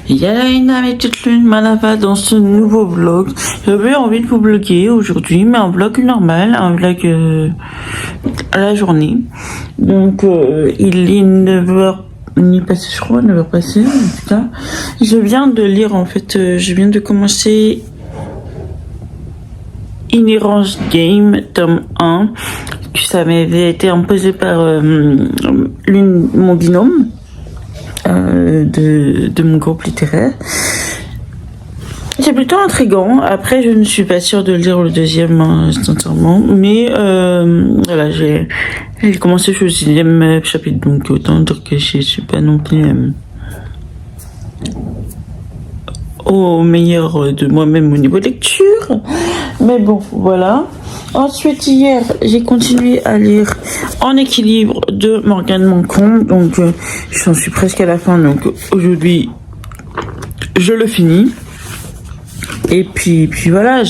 Yalaina, mes petites lunes, Malava dans ce nouveau vlog. J'avais envie de vous vlogger aujourd'hui, mais un vlog normal, un vlog à la journée. Donc il est 9h, il est passé, je crois, 9h passé, en tout cas. Je viens de lire, en fait, je viens de commencer Inherence Game, tome 1. Ça m'avait été imposé par mon binôme. De mon groupe littéraire. C'est plutôt intriguant. Après, je ne suis pas sûre de lire le deuxième, sincèrement. Mais voilà, j'ai commencé au 6e chapitre, donc autant dire que je suis pas non plus au meilleur de moi-même au niveau de lecture. Mais bon, voilà. Ensuite, hier, j'ai continué à lire En équilibre de Morgane Mancon. Donc, j'en suis presque à la fin. Donc, aujourd'hui, je le finis. Et puis voilà,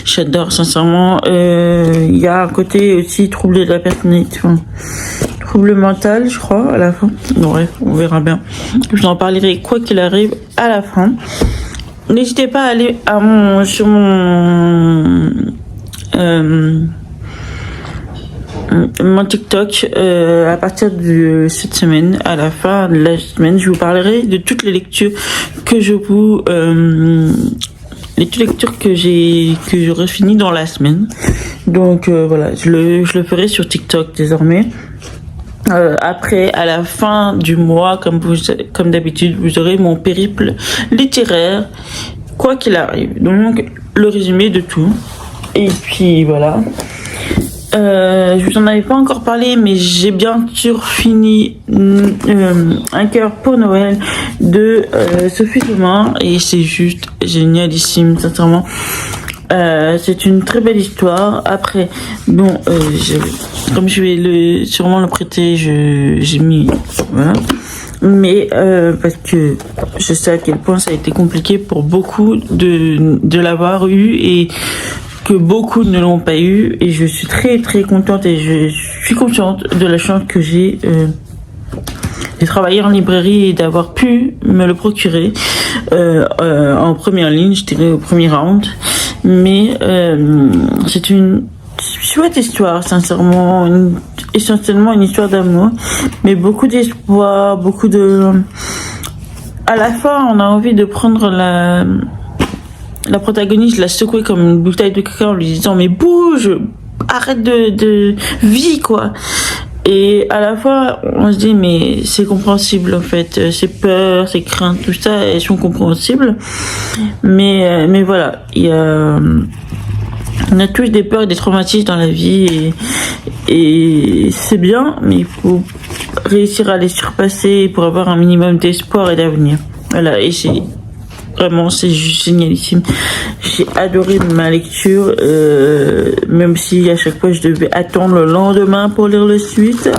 j'adore, sincèrement. Il y a un côté aussi troublé de la personnalité. Enfin, trouble mental, je crois, à la fin. Bon, bref, on verra bien. Je vous en parlerai quoi qu'il arrive à la fin. N'hésitez pas à aller sur mon TikTok à partir de cette semaine, à la fin de la semaine, je vous parlerai de toutes les lectures que j'aurai fini dans la semaine. Donc voilà, je le ferai sur TikTok désormais. Après, à la fin du mois, comme d'habitude, vous aurez mon périple littéraire, quoi qu'il arrive. Donc, le résumé de tout. Et puis, voilà. Je vous en avais pas encore parlé, mais j'ai bien sûr fini Un cœur pour Noël de Sophie Thomas. Et c'est juste génialissime, sincèrement. C'est une très belle histoire. Après, bon, comme je vais sûrement le prêter, j'ai mis, voilà. Mais parce que je sais à quel point ça a été compliqué pour beaucoup de l'avoir eu et que beaucoup ne l'ont pas eu. Et je suis très très contente et je suis consciente de la chance que j'ai de travailler en librairie et d'avoir pu me le procurer en première ligne, je dirais au premier round. Mais c'est une chouette histoire, sincèrement, essentiellement une histoire d'amour, mais beaucoup d'espoir, à la fin, on a envie de prendre la protagoniste, la secouer comme une bouteille de caca en lui disant mais bouge, arrête de vie quoi. Et à la fois, on se dit, mais c'est compréhensible, en fait. Ces peurs, ces craintes, tout ça, elles sont compréhensibles. Mais voilà, on a tous des peurs et des traumatismes dans la vie et c'est bien, mais il faut réussir à les surpasser pour avoir un minimum d'espoir et d'avenir. Voilà, et c'est juste génialissime. J'ai adoré ma lecture, même si à chaque fois je devais attendre le lendemain pour lire le suite.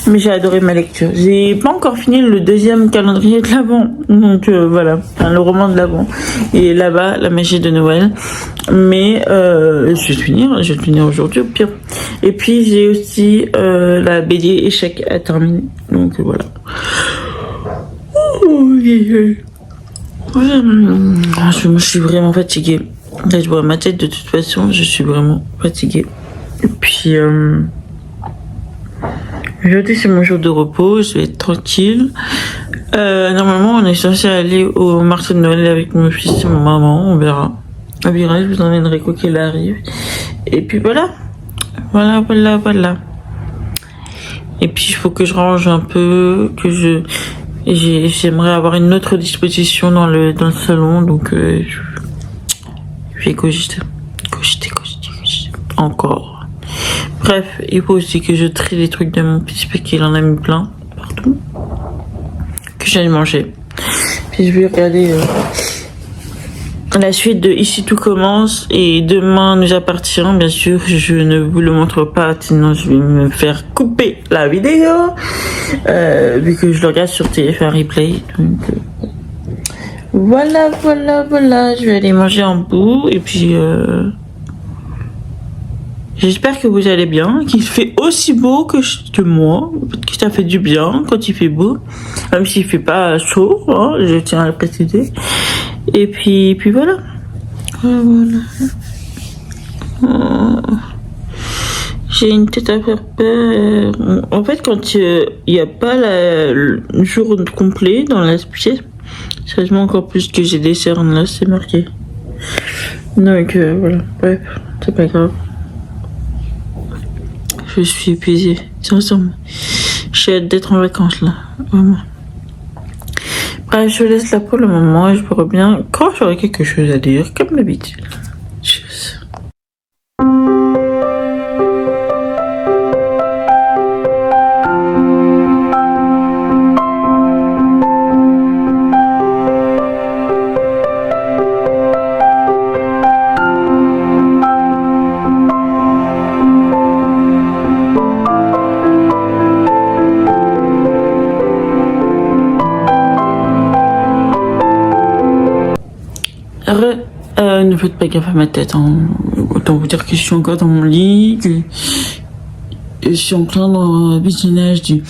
Mais j'ai adoré ma lecture. J'ai pas encore fini le deuxième calendrier de l'Avent. Donc voilà, le roman de l'Avent. Et là-bas, la magie de Noël. Mais je vais le finir aujourd'hui au pire. Et puis j'ai aussi la BD échec à terminer. Donc voilà. Je suis vraiment fatiguée. Là, je vois ma tête de toute façon, je suis vraiment fatiguée. Et puis, aujourd'hui, c'est mon jour de repos, je vais être tranquille. Normalement, on est censé aller au marché de Noël avec mon fils et ma maman, on verra. On verra, je vous emmènerai quoi qu'il arrive. Et puis voilà. Voilà. Et puis, il faut que je range un peu, j'aimerais avoir une autre disposition dans le salon, donc je vais cogiter encore. Bref, il faut aussi que je trie les trucs de mon fils parce qu'il en a mis plein partout que j'allais manger. Puis je vais regarder la suite de Ici tout commence et Demain nous appartient. Bien sûr, je ne vous le montre pas, sinon je vais me faire couper la vidéo vu que je le regarde sur TF1 Replay. Donc voilà. Je vais aller manger un bout et puis J'espère que vous allez bien, qu'il fait aussi beau que moi, que ça fait du bien quand il fait beau, même s'il fait pas chaud, hein, je tiens à le préciser. Et puis voilà. Voilà. J'ai une tête à faire peur. En fait, quand il n'y a pas le jour complet dans la pièce, sérieusement encore plus que j'ai des cernes là, c'est marqué. Donc voilà, bref, c'est pas grave. Je suis épuisée, sincèrement. J'ai hâte d'être en vacances là, vraiment. Bref, je laisse là pour le moment et je reviens quand j'aurai quelque chose à dire, comme d'habitude. Tchuss. Ne faites pas gaffe à ma tête, hein. Autant vous dire que je suis encore dans mon lit, que je suis en plein dans le visionnage du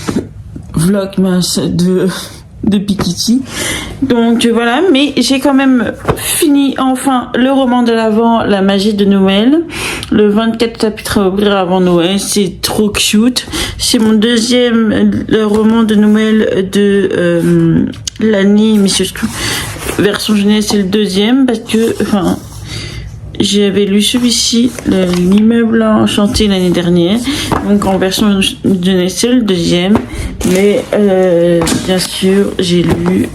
vlogmas de Pikiti. Donc voilà, mais j'ai quand même fini enfin le roman de l'Avent, La magie de Noël. Le 24 chapitres à ouvrir avant Noël, c'est trop cute. C'est mon deuxième le roman de Noël de l'année, mais surtout version jeunesse, c'est le deuxième parce que, enfin, j'avais lu celui-ci, l'immeuble enchanté l'année dernière, donc en version jeunesse c'est le deuxième, mais bien sûr j'ai lu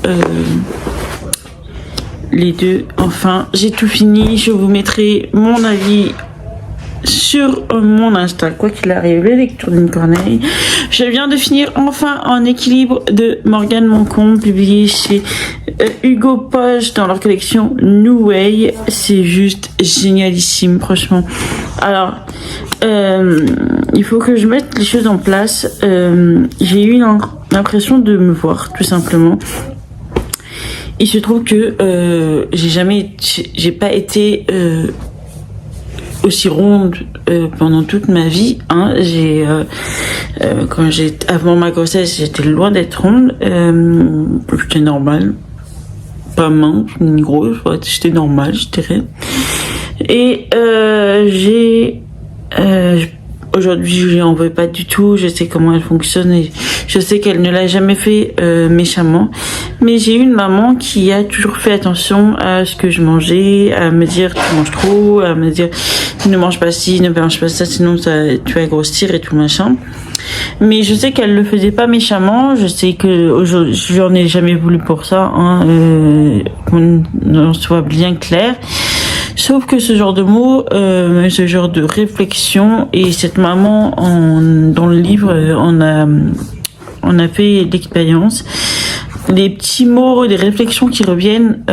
les deux. Enfin, j'ai tout fini. Je vous mettrai mon avis sur mon Insta, quoi qu'il arrive, les lectures d'une corneille. Je viens de finir enfin En équilibre de Morgane Moncombe, publié chez Hugo Poche dans leur collection New Way. C'est juste génialissime, franchement. Alors, il faut que je mette les choses en place. J'ai eu l'impression de me voir, tout simplement. Il se trouve que j'ai pas été aussi ronde pendant toute ma vie, hein. Avant ma grossesse, j'étais loin d'être ronde. J'étais normale, pas mince ni grosse, j'étais normale, je dirais. Et aujourd'hui, je lui en veux pas du tout. Je sais comment elle fonctionne et je sais qu'elle ne l'a jamais fait méchamment. Mais j'ai eu une maman qui a toujours fait attention à ce que je mangeais, à me dire tu manges trop, à me dire ne mange pas ci, ne mange pas ça, sinon tu vas grossir et tout machin. Mais je sais qu'elle le faisait pas méchamment. Je sais que j'en ai jamais voulu pour ça, hein, qu'on soit bien clair. Sauf que ce genre de mots, ce genre de réflexion, et cette maman dans le livre, on a fait l'expérience. Les petits mots, des réflexions qui reviennent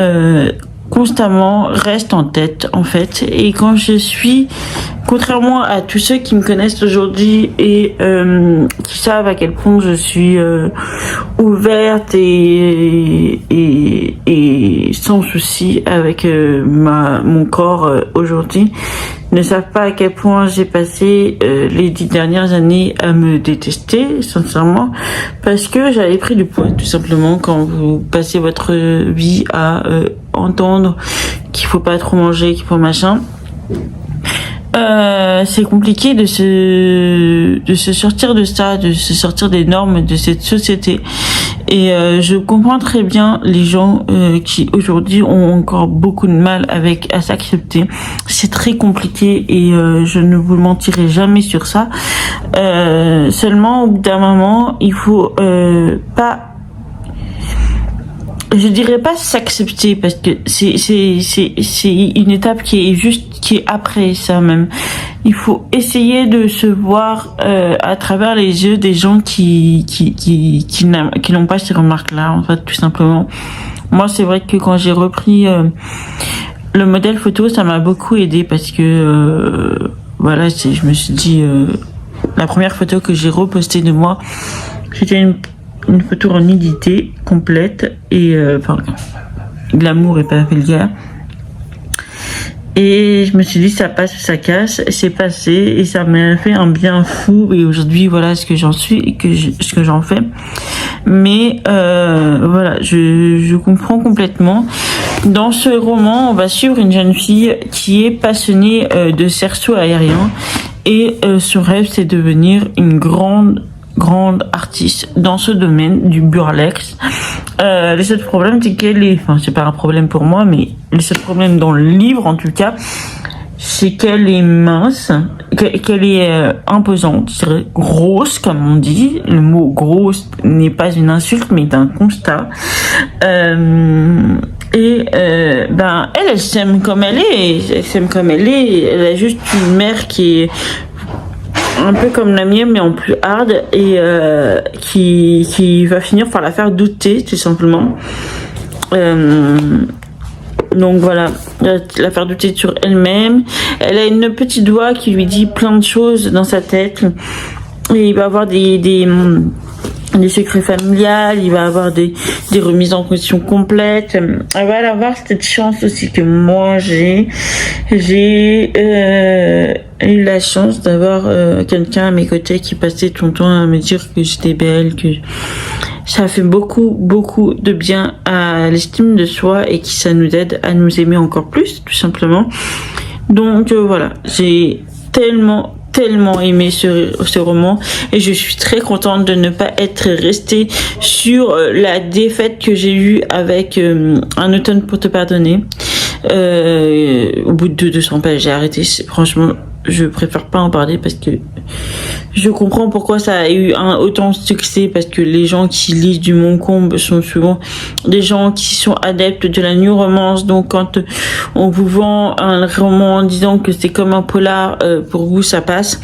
constamment restent en tête, en fait. Et quand je suis, contrairement à tous ceux qui me connaissent aujourd'hui et qui savent à quel point je suis ouverte et sans souci avec mon corps aujourd'hui, ne savent pas à quel point j'ai passé les 10 dernières années à me détester, sincèrement, parce que j'avais pris du poids, tout simplement. Quand vous passez votre vie à entendre qu'il faut pas trop manger, qu'il faut machin, c'est compliqué de se sortir de ça, de se sortir des normes de cette société. Et je comprends très bien les gens qui aujourd'hui ont encore beaucoup de mal à s'accepter. C'est très compliqué et je ne vous mentirai jamais sur ça. Seulement, au bout d'un moment, il faut pas, je dirais pas s'accepter, parce que c'est une étape qui est après ça même. Il faut essayer de se voir à travers les yeux des gens qui n'ont pas ces remarques-là, en fait, tout simplement. Moi, c'est vrai que quand j'ai repris le modèle photo, ça m'a beaucoup aidé, parce que voilà, je me suis dit, la première photo que j'ai repostée de moi, c'était une photo en nudité complète et enfin glamour et pas vulgaire. Et je me suis dit, ça passe ou ça casse. C'est passé et ça m'a fait un bien fou. Et aujourd'hui, voilà ce que j'en suis et ce que j'en fais. Mais voilà, je comprends complètement. Dans ce roman, on va suivre une jeune fille qui est passionnée de cerceau aérien. Et son rêve, c'est de devenir une grande artiste dans ce domaine du burlesque. Le seul problème, c'est qu'elle est, enfin, c'est pas un problème pour moi, mais le seul problème dans le livre, en tout cas, c'est qu'elle est mince, qu'elle est imposante, grosse, comme on dit. Le mot grosse n'est pas une insulte, mais un constat. Ben, elle s'aime comme elle est. Elle s'aime comme elle est. Elle a juste une mère qui est un peu comme la mienne mais en plus hard et qui va finir par la faire douter tout simplement. Donc voilà, la faire douter sur elle-même. Elle a une petite voix qui lui dit plein de choses dans sa tête et il va avoir des secrets familiales, il va avoir des remises en question complètes. Elle va avoir cette chance aussi que moi j'ai eu la chance d'avoir quelqu'un à mes côtés qui passait tout le temps à me dire que j'étais belle, que ça fait beaucoup de bien à l'estime de soi et qui ça nous aide à nous aimer encore plus, tout simplement. Donc voilà, j'ai tellement aimé ce roman et je suis très contente de ne pas être restée sur la défaite que j'ai eue avec Un automne pour te pardonner. Au bout de 200 pages, j'ai arrêté. Franchement, je préfère pas en parler parce que je comprends pourquoi ça a eu autant de succès, parce que les gens qui lisent du Montcombe sont souvent des gens qui sont adeptes de la new romance. Donc quand on vous vend un roman en disant que c'est comme un polar, pour vous ça passe.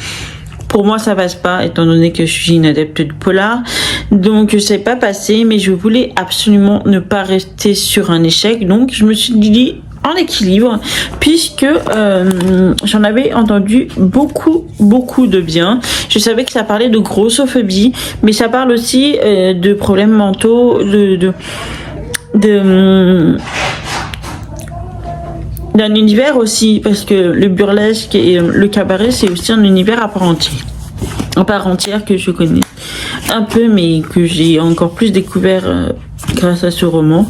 Pour moi, ça passe pas, étant donné que je suis une adepte de polar. Donc, c'est pas passé, mais je voulais absolument ne pas rester sur un échec. Donc, je me suis dit en équilibre, puisque j'en avais entendu beaucoup de bien. Je savais que ça parlait de grossophobie, mais ça parle aussi de problèmes mentaux, d'un univers aussi, parce que le burlesque et le cabaret, c'est aussi un univers à part entière que je connais un peu, mais que j'ai encore plus découvert grâce à ce roman.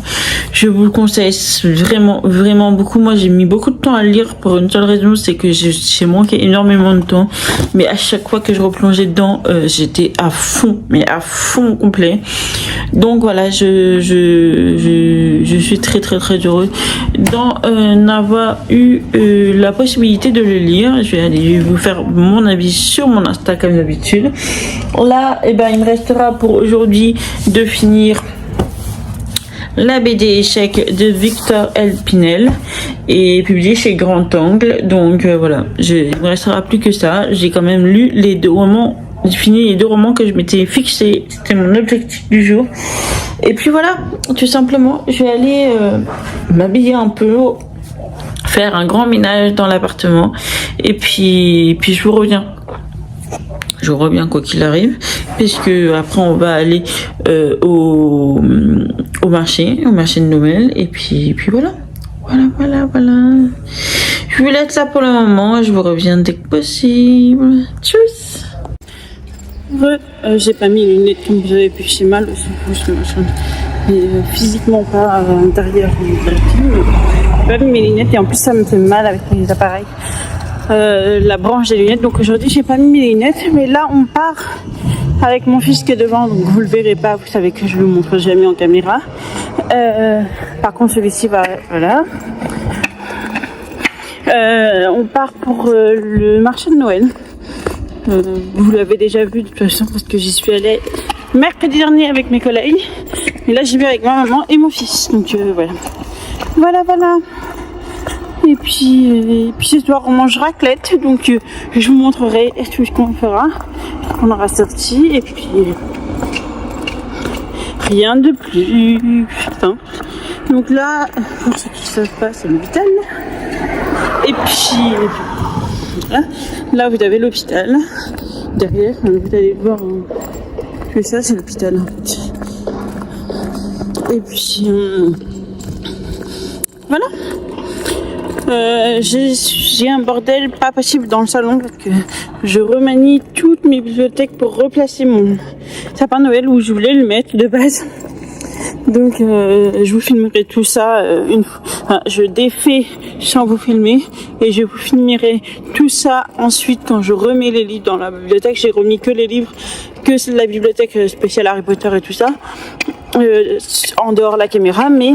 Je vous le conseille vraiment beaucoup. Moi, j'ai mis beaucoup de temps à le lire pour une seule raison, c'est que j'ai manqué énormément de temps. Mais à chaque fois que je replongeais dedans, j'étais à fond complet. Donc voilà, je suis très heureux d'en avoir eu la possibilité de le lire. Je vais vous faire mon avis sur mon Insta comme d'habitude. Là, il me restera pour aujourd'hui de finir la BD échec de Victor L. Pinel et publié chez Grand Angle. Donc voilà, il ne me restera plus que ça. J'ai quand même lu les 2 romans. J'ai fini les 2 romans que je m'étais fixé. C'était mon objectif du jour. Et puis voilà, tout simplement, je vais aller m'habiller un peu, faire un grand ménage dans l'appartement. Et puis je vous reviens. Je reviens quoi qu'il arrive, puisque après on va aller au marché de Noël, et puis voilà. Je vous laisse là pour le moment, je vous reviens dès que possible. Tchuss. J'ai pas mis les lunettes comme vous avez pu, j'ai mal aussi, physiquement pas à l'intérieur de la film. J'ai pas mis mes lunettes et en plus ça me fait mal avec les appareils. La branche des lunettes, donc aujourd'hui j'ai pas mis mes lunettes, mais là on part avec mon fils qui est devant, donc vous le verrez pas, vous savez que je vous montre jamais en caméra. Par contre celui-ci va, voilà. On part pour le marché de Noël. Vous l'avez déjà vu de toute façon parce que j'y suis allée mercredi dernier avec mes collègues, et là j'y vais avec ma maman et mon fils, donc voilà. Et puis ce soir on mange raclette, donc je vous montrerai tout ce qu'on fera, on aura sorti, et puis rien de plus simple. Donc là, pour ceux qui ne savent pas, c'est l'hôpital. Et puis là vous avez l'hôpital derrière, vous allez voir que ça c'est l'hôpital en fait. Et puis voilà. J'ai un bordel pas possible dans le salon parce que je remanie toutes mes bibliothèques pour replacer mon sapin de Noël où je voulais le mettre de base. Donc je vous filmerai tout ça une fois. Enfin, je défais sans vous filmer et je vous filmerai tout ça ensuite quand je remets les livres dans la bibliothèque. J'ai remis que les livres, que c'est de la bibliothèque spéciale Harry Potter et tout ça, en dehors de la caméra, mais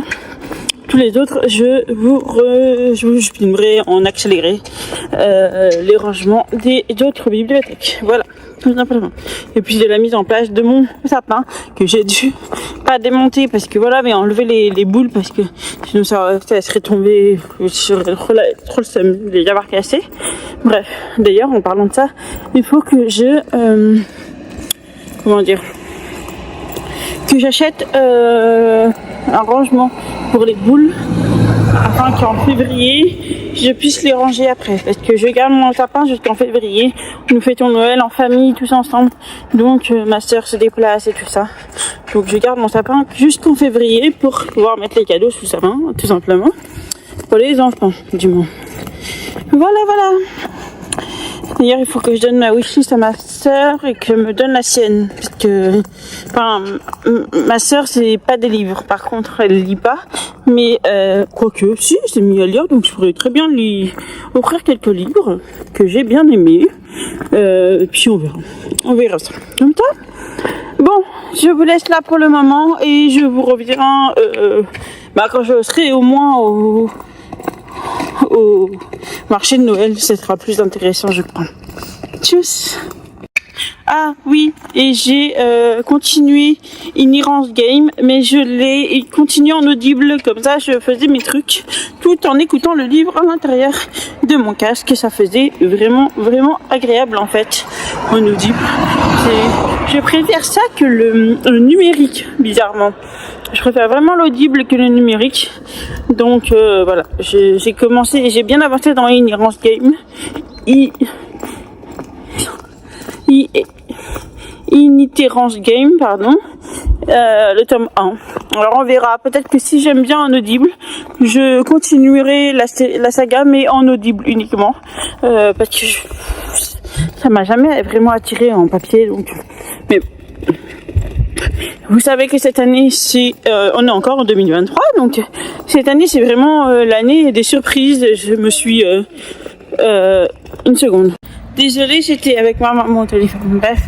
tous les autres, je vous filmerai en accéléré les rangements des autres bibliothèques. Voilà, tout simplement. Et puis de la mise en place de mon sapin que j'ai dû pas démonter parce que voilà, mais enlever les boules parce que sinon ça serait tombé. J'aurais trop le seum de les avoir cassés. Bref, d'ailleurs, en parlant de ça, il faut que je comment dire, que j'achète un rangement pour les boules afin qu'en février je puisse les ranger après parce que je garde mon sapin jusqu'en février. Nous fêtons Noël en famille tous ensemble, donc ma soeur se déplace et tout ça, donc je garde mon sapin jusqu'en février pour pouvoir mettre les cadeaux sous le sapin tout simplement pour les enfants du moins. Voilà. D'ailleurs, il faut que je donne ma wishlist à ma sœur et que me donne la sienne. Parce que, enfin, ma sœur, c'est pas des livres. Par contre, elle lit pas. Mais, quoique, si, c'est mis à lire. Donc, je pourrais très bien lui offrir quelques livres que j'ai bien aimés. Et puis, on verra. On verra ça. Comme ça. Bon, je vous laisse là pour le moment. Et je vous reviens, quand je serai au moins au marché de Noël, ce sera plus intéressant, je crois. Tchuss. Ah oui, et j'ai continué Inheritance Game, mais je l'ai continué en audible, comme ça je faisais mes trucs tout en écoutant le livre à l'intérieur de mon casque, et ça faisait vraiment agréable en fait en audible. Je préfère ça que le numérique, bizarrement. Je préfère vraiment l'audible que le numérique. Donc voilà, j'ai commencé, j'ai bien avancé dans Inheritance Game. Inheritance Game, pardon, le tome 1. Alors on verra, peut-être que si j'aime bien en audible, je continuerai la saga, mais en audible uniquement, parce que ça m'a jamais vraiment attiré en papier, donc. Mais vous savez que cette année, on est encore en 2023, donc cette année c'est vraiment l'année des surprises. Je me suis une seconde. Désolée, j'étais avec ma maman au téléphone. Bref,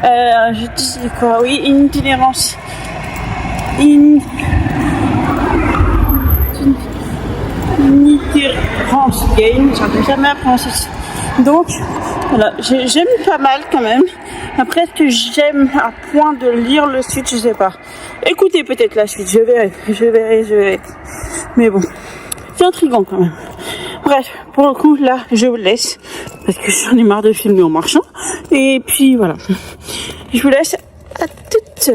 je disais quoi? Oui, itinérance. Inheritance Game, j'arrive jamais à prononcer. Donc, voilà, j'aime pas mal quand même. Après, est-ce que j'aime à point de lire le suite, je sais pas. Écoutez peut-être la suite, je verrai. Mais bon, c'est intriguant quand même. Bref, pour le coup, là, je vous laisse. Parce que j'en ai marre de filmer en marchant. Et puis, voilà. Je vous laisse à toutes.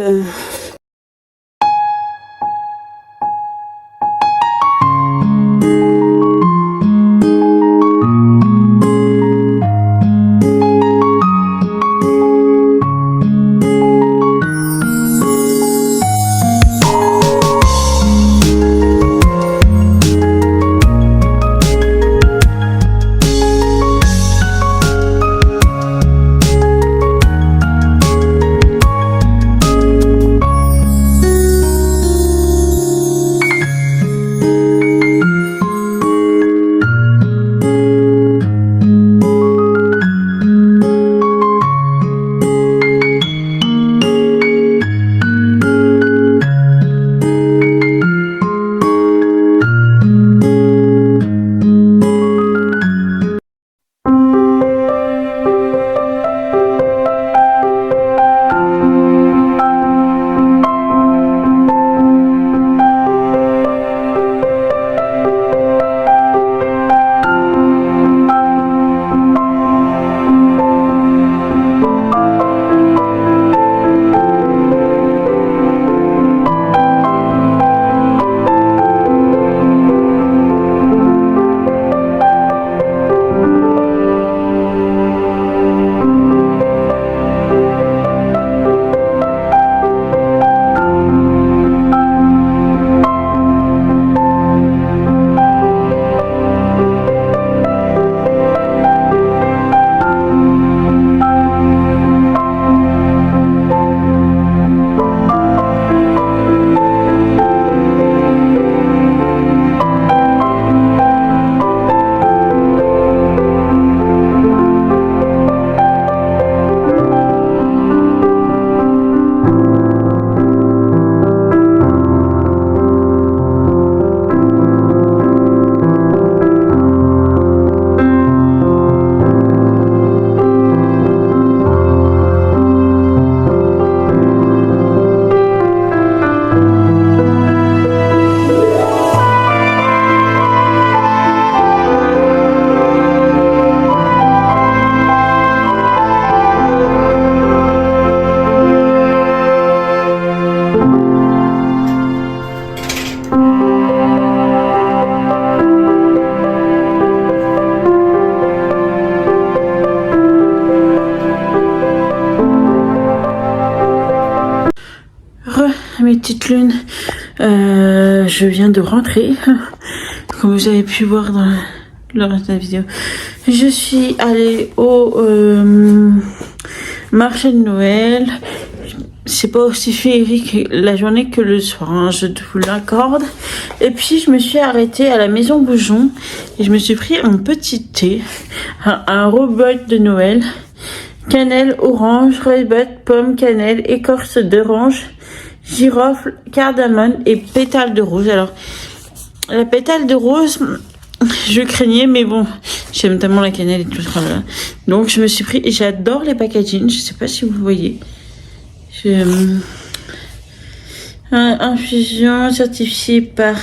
mes petites lunes. Je viens de rentrer, comme vous avez pu voir dans le reste de la vidéo. Je suis allée au marché de Noël. C'est pas aussi féerique la journée que le soir, hein, je vous l'accorde. Et puis je me suis arrêtée à la maison Boujon et je me suis pris un petit thé, un robot de Noël, cannelle, orange, rooibos, pomme, cannelle, écorce d'orange, girofle, cardamome et pétales de rose. Alors la pétale de rose, je craignais, mais bon, j'aime tellement la cannelle et tout ça. Donc je me suis pris, et j'adore les packaging, je sais pas si vous voyez. Infusion certifiée par,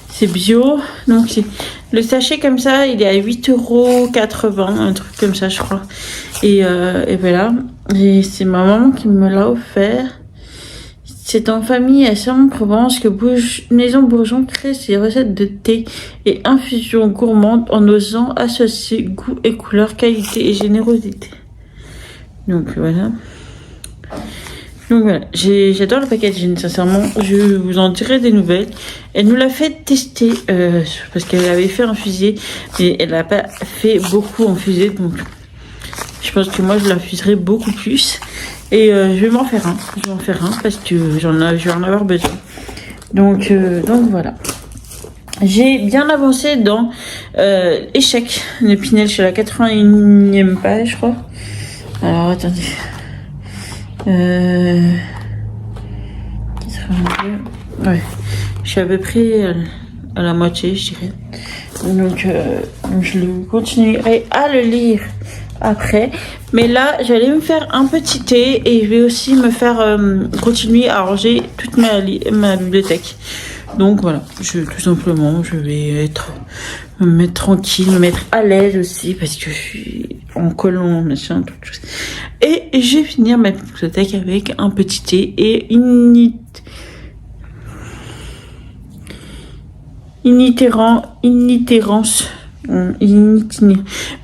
c'est bio, donc le sachet comme ça il est à 8,80 €, un truc comme ça je crois, et voilà, et c'est ma maman qui me l'a offert. C'est en famille à Aix-en-Provence que Maison Bourgeon crée ses recettes de thé et infusions gourmandes en osant associer goût et couleur, qualité et générosité. Donc voilà. Donc voilà, j'adore le packaging, sincèrement, je vous en dirai des nouvelles. Elle nous l'a fait tester, parce qu'elle avait fait infuser, mais elle n'a pas fait beaucoup infuser, donc je pense que moi je l'infuserai beaucoup plus. Et je vais m'en faire un, parce que je vais en avoir besoin. Donc voilà. J'ai bien avancé dans Échec de Pinel, je suis à la 81e page, je crois. Alors attendez. 82. Ouais, je suis à peu près à la moitié, je dirais. Donc, je continuerai à le lire après. Mais là, j'allais me faire un petit thé et je vais aussi me faire continuer à ranger toute ma bibliothèque. Donc voilà, tout simplement, je vais me mettre tranquille, me mettre à l'aise aussi parce que je suis en collant, machin, tout ça. Et je vais finir ma bibliothèque avec un petit thé et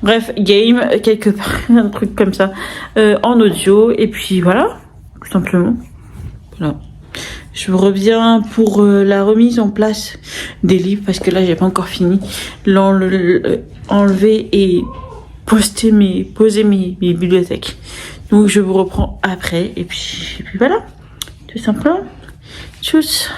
bref, game, quelque part, un truc comme ça, en audio. Et puis voilà, tout simplement. Voilà. Je reviens pour la remise en place des livres parce que là j'ai pas encore fini. Enlever et poser mes bibliothèques. Donc je vous reprends après et puis voilà, tout simplement. Tchuss.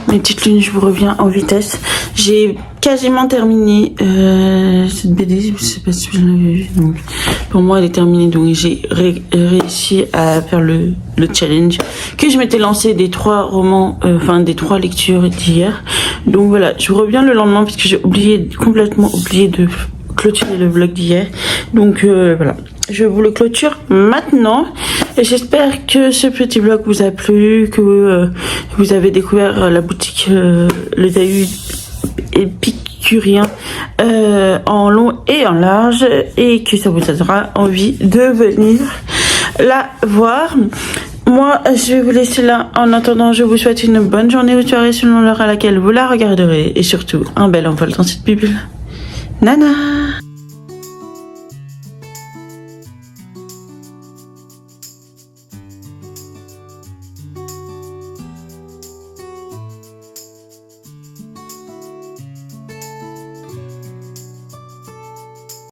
Mes petites lunes, je vous reviens en vitesse. J'ai quasiment terminé cette BD, je sais pas si vous l'avez vu. Donc, pour moi, elle est terminée. Donc, j'ai réussi à faire le challenge que je m'étais lancé des 3 romans, des 3 lectures d'hier. Donc voilà, je vous reviens le lendemain parce que j'ai complètement oublié de clôturer le vlog d'hier. Donc voilà, je vous le clôture maintenant. Et j'espère que ce petit vlog vous a plu, que vous avez découvert la boutique Le Tahus épicurien en long et en large et que ça vous donnera envie de venir la voir. Moi, je vais vous laisser là. En attendant, je vous souhaite une bonne journée ou soirée selon l'heure à laquelle vous la regarderez et surtout un bel envol dans cette bulle. Nana!